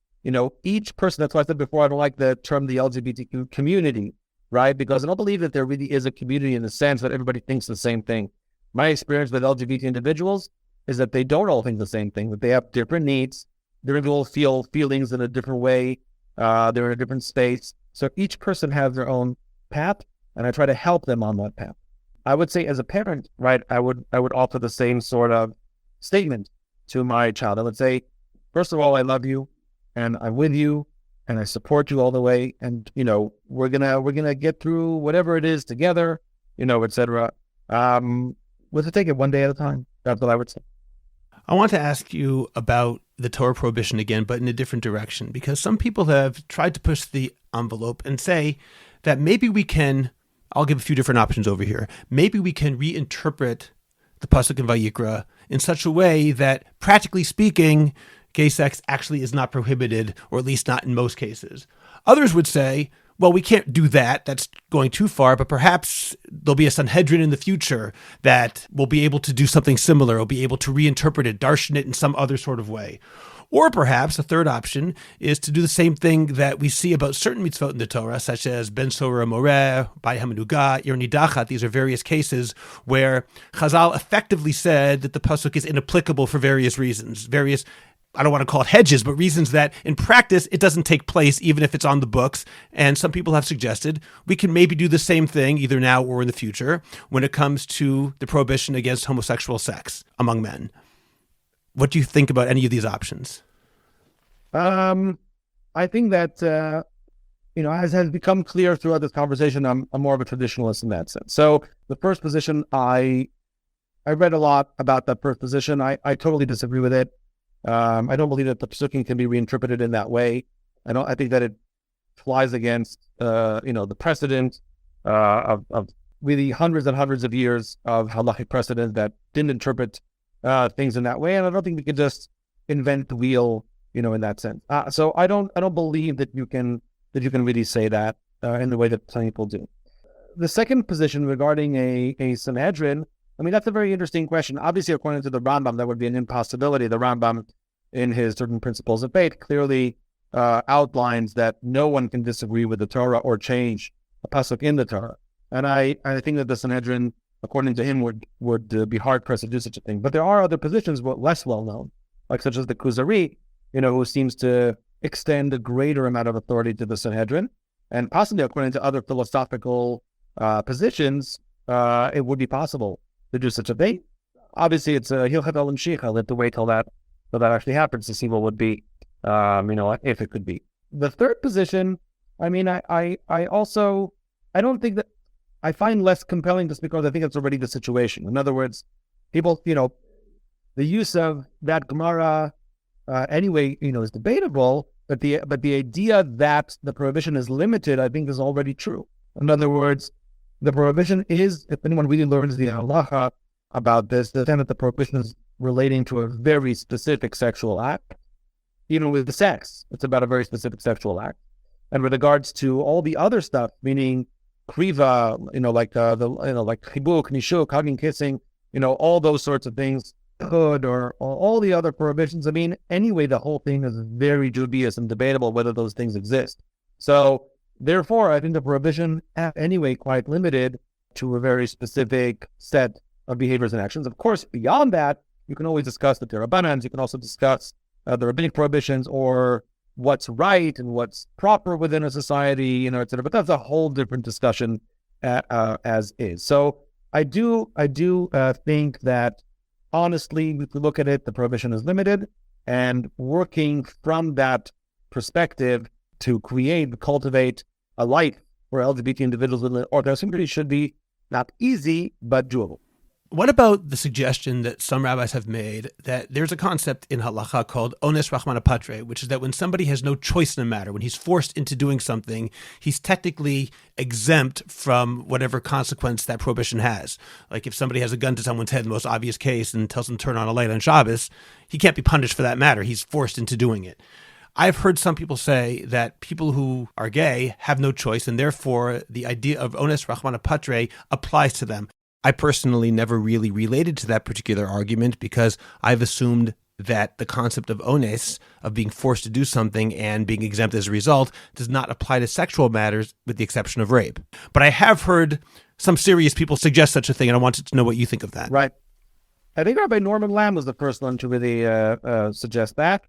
Each person, that's why I said before, I don't like the term the LGBTQ community, right? Because I don't believe that there really is a community in the sense that everybody thinks the same thing. My experience with LGBT individuals is that they don't all think the same thing, that they have different needs. Different people feel feelings in a different way. They're in a different space. So each person has their own path, and I try to help them on that path. I would say as a parent, right, I would offer the same sort of statement to my child. I would say, first of all, I love you, and I'm with you, and I support you all the way. And, we're gonna get through whatever it is together, et cetera. We'll take it one day at a time. That's what I would say. I want to ask you about the Torah prohibition again, but in a different direction, because some people have tried to push the envelope and say that maybe we can, I'll give a few different options over here, maybe we can reinterpret the Pasuk in Vayikra in such a way that, practically speaking, gay sex actually is not prohibited, or at least not in most cases. Others would say, well, we can't do that. That's going too far, but perhaps there'll be a Sanhedrin in the future that will be able to do something similar, will be able to reinterpret it, darshan it in some other sort of way. Or perhaps a third option is to do the same thing that we see about certain mitzvot in the Torah, such as Ben Sorah Moreh, Bai HaMenuga, Ir Nidachat. These are various cases where Chazal effectively said that the pasuk is inapplicable for various reasons, I don't want to call it hedges, but reasons that in practice, it doesn't take place, even if it's on the books. And some people have suggested we can maybe do the same thing either now or in the future when it comes to the prohibition against homosexual sex among men. What do you think about any of these options? I think that, as has become clear throughout this conversation, I'm more of a traditionalist in that sense. So the first position, I read a lot about that first position. I totally disagree with it. I don't believe that the Pesukim can be reinterpreted in that way. I think that it flies against, the precedent of really hundreds and hundreds of years of Halachic precedent that didn't interpret things in that way. And I don't think we could just invent the wheel, in that sense. So I don't believe that you can really say that. in the way that some people do. The second position regarding a Sanhedrin, I mean, that's a very interesting question. Obviously, according to the Rambam, that would be an impossibility. The Rambam, in his certain principles of faith, clearly outlines that no one can disagree with the Torah or change a pasuk in the Torah. And I think that the Sanhedrin, according to him, would be hard-pressed to do such a thing. But there are other positions less well-known, like such as the Kuzari, who seems to extend a greater amount of authority to the Sanhedrin. And possibly, according to other philosophical positions, it would be possible to do such a thing. Obviously, it's a Hilchat al Shich. I'll have to wait till that actually happens to see what would be, if it could be. The third position, I mean, I don't think that, I find less compelling just because I think it's already the situation. In other words, people, the use of that Gemara anyway, is debatable, but the idea that the prohibition is limited, I think, is already true. In other words, the prohibition is, if anyone really learns the halacha about this, the that the prohibition is relating to a very specific sexual act. Even with the sex, it's about a very specific sexual act. And with regards to all the other stuff, meaning kriva, like chibuk, nishuk, hugging, kissing, all those sorts of things, could, or all the other prohibitions. I mean, anyway, the whole thing is very dubious and debatable whether those things exist. So therefore, I think the prohibition, anyway, quite limited to a very specific set of behaviors and actions. Of course, beyond that, you can always discuss the Terabbanans. You can also discuss the rabbinic prohibitions, or what's right and what's proper within a society, etc. But that's a whole different discussion as is. So I do think that, honestly, if we look at it, the prohibition is limited, and working from that perspective to cultivate a life for LGBT individuals within the Orthodox community should be not easy, but doable. What about the suggestion that some rabbis have made that there's a concept in halacha called ones rachmana patre, which is that when somebody has no choice in a matter, when he's forced into doing something, he's technically exempt from whatever consequence that prohibition has. Like if somebody has a gun to someone's head, the most obvious case, and tells them to turn on a light on Shabbos, he can't be punished for that matter. He's forced into doing it. I've heard some people say that people who are gay have no choice, and therefore the idea of ones rachmana patre applies to them. I personally never really related to that particular argument because I've assumed that the concept of ones, of being forced to do something and being exempt as a result, does not apply to sexual matters with the exception of rape. But I have heard some serious people suggest such a thing, and I wanted to know what you think of that. Right. I think Rabbi Norman Lamb was the first one to really suggest that.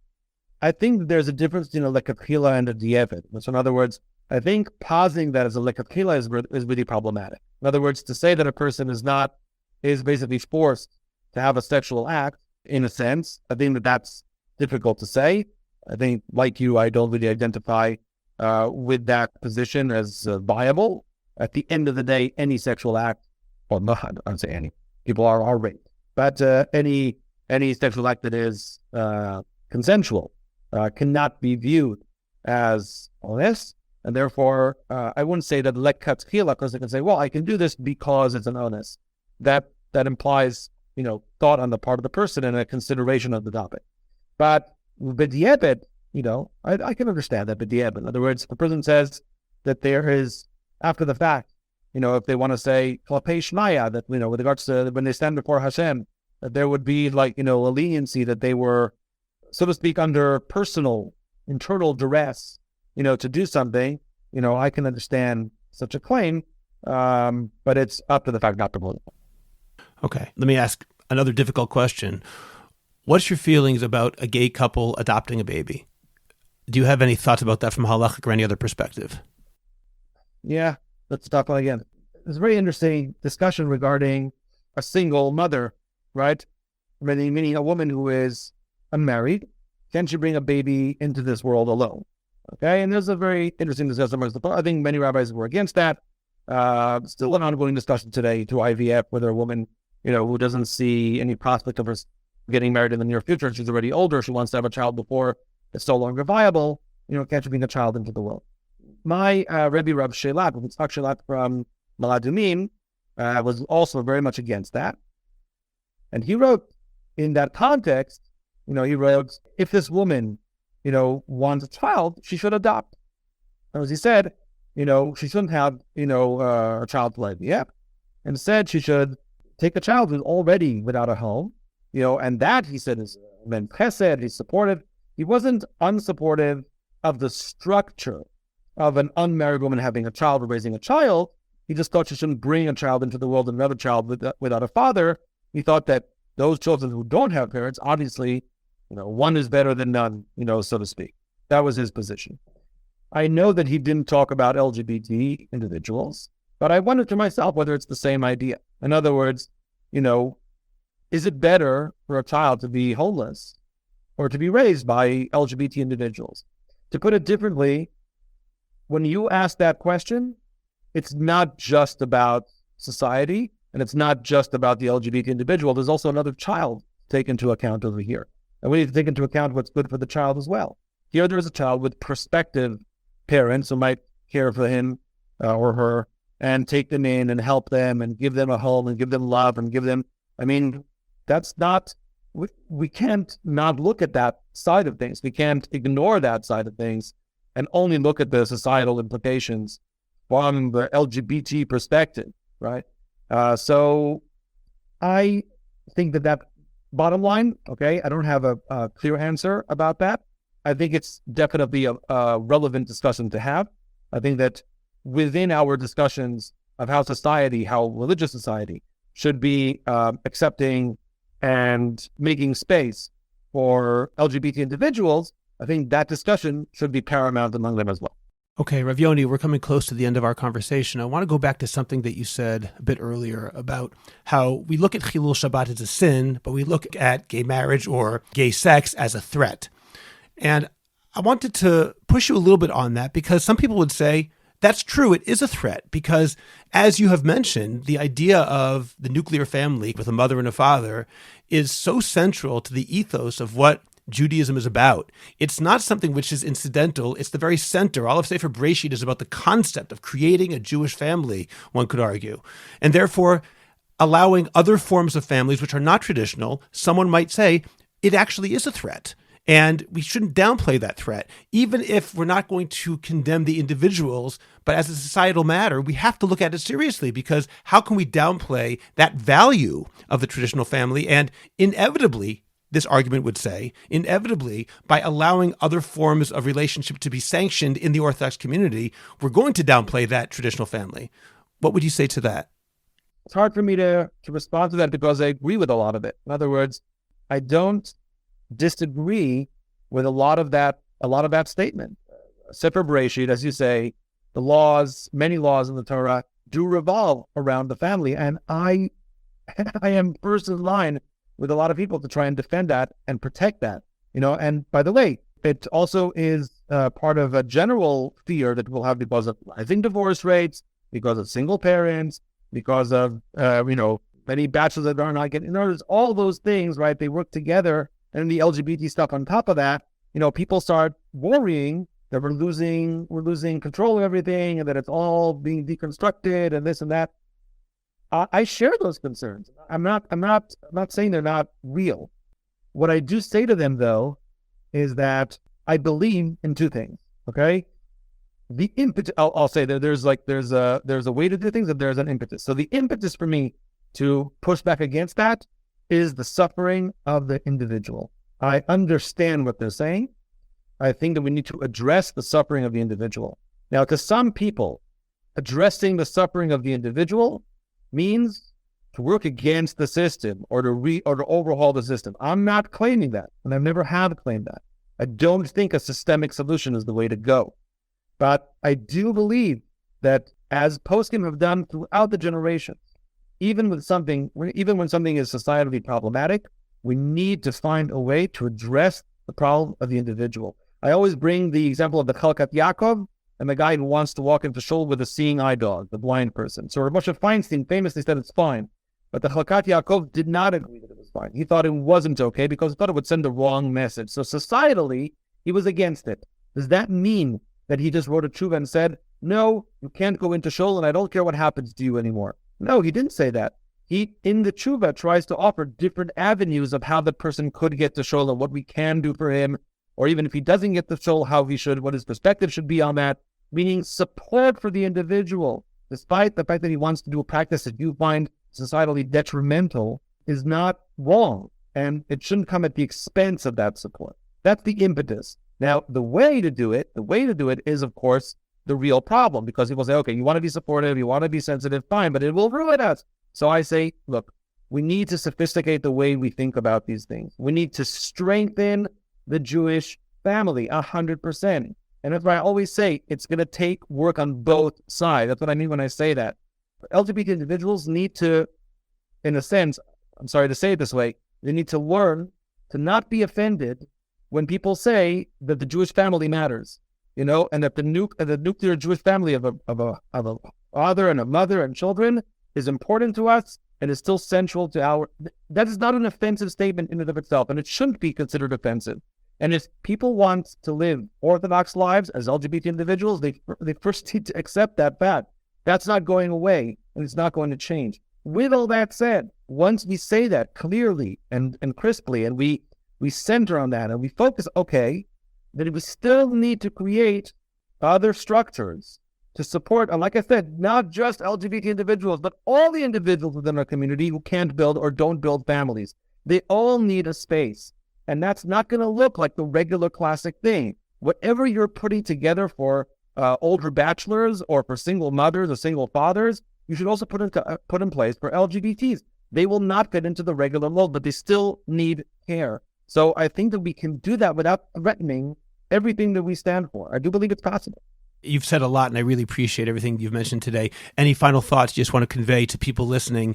I think there's a difference between a lekatchila and a di'evet. So in other words, I think positing that as a lekatchila is really problematic. In other words, to say that a person is basically forced to have a sexual act, in a sense, I think that's difficult to say. I think, like you, I don't really identify with that position as viable. At the end of the day, any sexual act, well, no, I don't say any. People are raped, but any sexual act that is consensual cannot be viewed as honest. And therefore, I wouldn't say that lekatchila, because they can say, well, I can do this because it's an onus. That implies, thought on the part of the person and a consideration of the topic. But b'di'evet, I can understand that b'di'evet. In other words, the person says that there is, after the fact, if they want to say klapei shnaya, that, with regards to when they stand before Hashem, that there would be a leniency, that they were, so to speak, under personal, internal duress, to do something, I can understand such a claim, but it's up to the fact not to believe. Okay, let me ask another difficult question. What's your feelings about a gay couple adopting a baby? Do you have any thoughts about that from halachic or any other perspective? Yeah, let's talk about it again. There's a very interesting discussion regarding a single mother, right? Meaning a woman who is unmarried. Can she bring a baby into this world alone? Okay, and there's a very interesting discussion amongst I think many rabbis were against that. Still an ongoing discussion today to IVF, whether a woman, who doesn't see any prospect of her getting married in the near future, she's already older, she wants to have a child before it's no longer viable, can't she bring a child into the world? My Rebbe Rav Shelat, Yitzchak Shelat from Maladumim, was also very much against that. And he wrote, in that context, he wrote, if this woman, wants a child, she should adopt. As he said, she shouldn't have, a child for IVF. Instead, she should take a child who's already without a home, and that, he said, is men chesed, he's supportive. He wasn't unsupportive of the structure of an unmarried woman having a child or raising a child. He just thought she shouldn't bring a child into the world and another child without a father. He thought that those children who don't have parents, obviously, one is better than none, so to speak. That was his position. I know that he didn't talk about LGBT individuals, but I wondered to myself whether it's the same idea. In other words, is it better for a child to be homeless or to be raised by LGBT individuals? To put it differently, when you ask that question, it's not just about society, and it's not just about the LGBT individual. There's also another child to take into account over here. And we need to take into account what's good for the child as well. Here there is a child with prospective parents who might care for him or her and take them in and help them and give them a home and give them love and give them, that's not, we can't not look at that side of things. We can't ignore that side of things and only look at the societal implications from the LGBT perspective, right? So I think that bottom line, okay, I don't have a clear answer about that. I think it's definitely a relevant discussion to have. I think that within our discussions of how religious society should be accepting and making space for LGBT individuals, I think that discussion should be paramount among them as well. Okay, Rav Yoni, we're coming close to the end of our conversation. I want to go back to something that you said a bit earlier about how we look at Chilul Shabbat as a sin, but we look at gay marriage or gay sex as a threat. And I wanted to push you a little bit on that because some people would say, that's true, it is a threat because, as you have mentioned, the idea of the nuclear family with a mother and a father is so central to the ethos of what Judaism is about. It's not something which is incidental. It's the very center. All of Sefer Bereshit is about the concept of creating a Jewish family, one could argue. And therefore, allowing other forms of families which are not traditional, someone might say, it actually is a threat. And we shouldn't downplay that threat, even if we're not going to condemn the individuals. But as a societal matter, we have to look at it seriously because how can we downplay that value of the traditional family? And inevitably, this argument would say, inevitably, by allowing other forms of relationship to be sanctioned in the Orthodox community, we're going to downplay that traditional family. What would you say to that? It's hard for me to respond to that because I agree with a lot of it. In other words, I don't disagree with a lot of that statement. Sefer Bereshit, as you say, many laws in the Torah do revolve around the family, and I am first in line with a lot of people to try and defend that and protect that. And by the way, it also is part of a general fear that we'll have because of rising divorce rates, because of single parents, because of many bachelors that are not getting. There's all those things, right? They work together. And the LGBT stuff on top of that, people start worrying that we're losing control of everything and that it's all being deconstructed and this and that. I share those concerns. I'm not saying they're not real. What I do say to them though is that I believe in two things. Okay, the impetus. I'll say that there's a way to do things and there's an impetus. So the impetus for me to push back against that is the suffering of the individual. I understand what they're saying. I think that we need to address the suffering of the individual. Now, to some people, addressing the suffering of the individual means to work against the system or to overhaul the system. I'm not claiming that, and I've never have claimed that. I don't think a systemic solution is the way to go. But I do believe that, as poskim have done throughout the generations, even when something is societally problematic, we need to find a way to address the problem of the individual. I always bring the example of the Chalkat Yaakov and the guy who wants to walk into shul with a seeing eye dog, the blind person. So Rav Moshe Feinstein famously said it's fine, but the Chalkat Yaakov did not agree that it was fine. He thought it wasn't okay because he thought it would send the wrong message. So societally, he was against it. Does that mean that he just wrote a tshuva and said, no, you can't go into shul and I don't care what happens to you anymore? No, he didn't say that. He, in the tshuva, tries to offer different avenues of how the person could get to shul and what we can do for him, or even if he doesn't get to shul, what his perspective should be on that. meaning support for the individual, despite the fact that he wants to do a practice that you find societally detrimental, is not wrong. And it shouldn't come at the expense of that support. That's the impetus. Now, the way to do it is, of course, the real problem, because people say, okay, you want to be supportive, you want to be sensitive, fine, but it will ruin us. So I say, look, we need to sophisticate the way we think about these things. We need to strengthen the Jewish family 100%. And that's why I always say it's going to take work on both sides. That's what I mean when I say that. LGBT individuals need to, in a sense, I'm sorry to say it this way, they need to learn to not be offended when people say that the Jewish family matters, and that the nuclear Jewish family of a father and a mother and children is important to us and is still central to our. That is not an offensive statement in and of itself, and it shouldn't be considered offensive. And if people want to live Orthodox lives as LGBT individuals, they first need to accept that fact. That's not going away, and it's not going to change. With all that said, once we say that clearly and crisply, and we center on that, and we focus, okay, then we still need to create other structures to support, and like I said, not just LGBT individuals, but all the individuals within our community who can't build or don't build families. They all need a space. And that's not going to look like the regular classic thing. Whatever you're putting together for older bachelors or for single mothers or single fathers, you should also put in place for LGBTs. They will not fit into the regular mold, but they still need care. So I think that we can do that without threatening everything that we stand for. I do believe it's possible. You've said a lot, and I really appreciate everything you've mentioned today. Any final thoughts you just want to convey to people listening,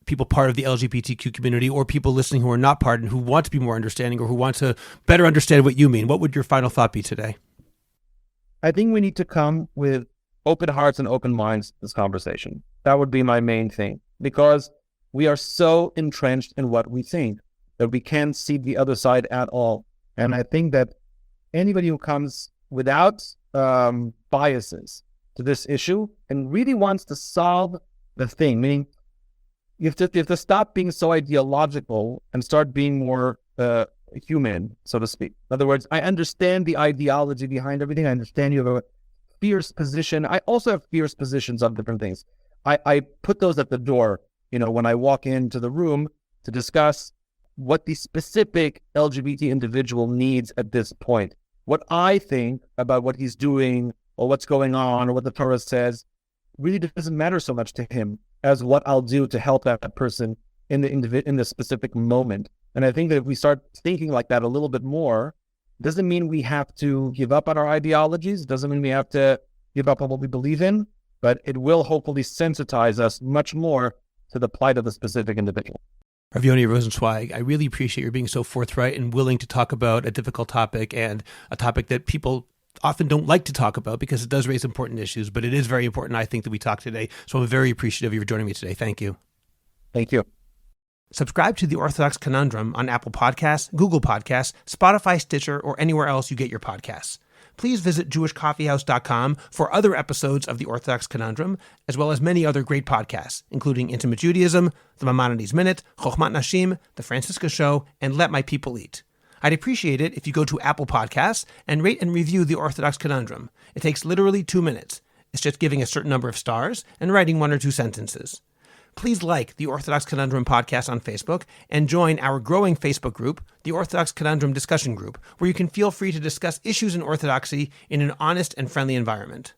people part of the LGBTQ community, or people listening who are not part and who want to be more understanding or who want to better understand what you mean? What would your final thought be today? I think we need to come with open hearts and open minds to this conversation. That would be my main thing, because we are so entrenched in what we think that we can't see the other side at all. And I think that anybody who comes without biases to this issue and really wants to solve the thing, meaning you have to stop being so ideological and start being more human, so to speak. In other words, I understand the ideology behind everything. I understand you have a fierce position. I also have fierce positions on different things. I put those at the door, when I walk into the room to discuss what the specific LGBT individual needs at this point. What I think about what he's doing or what's going on or what the Torah says really doesn't matter so much to him as what I'll do to help that person in the specific moment. And I think that if we start thinking like that a little bit more, it doesn't mean we have to give up on our ideologies. It doesn't mean we have to give up on what we believe in, but it will hopefully sensitize us much more to the plight of the specific individual. Rav Yoni Rosensweig, I really appreciate your being so forthright and willing to talk about a difficult topic, and a topic that people often don't like to talk about because it does raise important issues, but it is very important, I think, that we talk today. So I'm very appreciative of you joining me today. Thank you. Thank you. Subscribe to The Orthodox Conundrum on Apple Podcasts, Google Podcasts, Spotify, Stitcher, or anywhere else you get your podcasts. Please visit jewishcoffeehouse.com for other episodes of The Orthodox Conundrum, as well as many other great podcasts, including Intimate Judaism, The Maimonides Minute, Chochmat Nashim, The Francisca Show, and Let My People Eat. I'd appreciate it if you go to Apple Podcasts and rate and review The Orthodox Conundrum. It takes literally 2 minutes. It's just giving a certain number of stars and writing 1 or 2 sentences. Please like the Orthodox Conundrum podcast on Facebook and join our growing Facebook group, the Orthodox Conundrum Discussion Group, where you can feel free to discuss issues in Orthodoxy in an honest and friendly environment.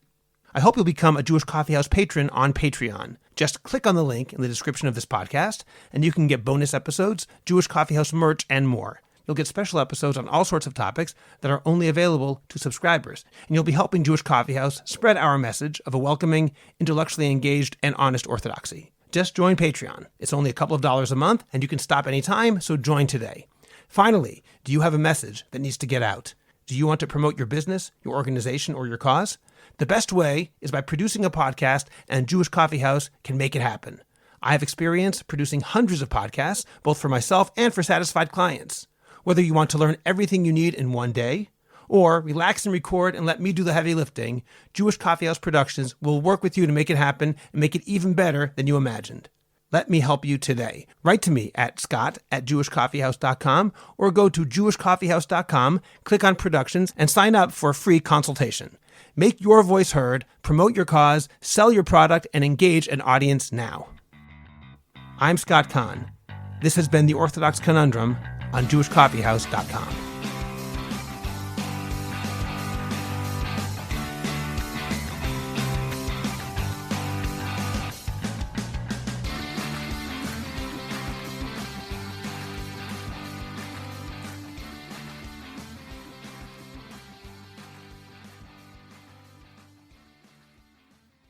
I hope you'll become a Jewish Coffee House patron on Patreon. Just click on the link in the description of this podcast, and you can get bonus episodes, Jewish Coffee House merch, and more. You'll get special episodes on all sorts of topics that are only available to subscribers, and you'll be helping Jewish Coffee House spread our message of a welcoming, intellectually engaged, and honest Orthodoxy. Just join Patreon. It's only a couple of dollars a month, and you can stop anytime, so join today. Finally, do you have a message that needs to get out? Do you want to promote your business, your organization, or your cause? The best way is by producing a podcast, and Jewish Coffee House can make it happen. I have experience producing hundreds of podcasts, both for myself and for satisfied clients. Whether you want to learn everything you need in one day, or relax and record and let me do the heavy lifting, Jewish Coffee House Productions will work with you to make it happen and make it even better than you imagined. Let me help you today. Write to me at scott@jewishcoffeehouse.com or go to jewishcoffeehouse.com, click on Productions, and sign up for a free consultation. Make your voice heard, promote your cause, sell your product, and engage an audience now. I'm Scott Kahn. This has been The Orthodox Conundrum on JewishCoffeehouse.com.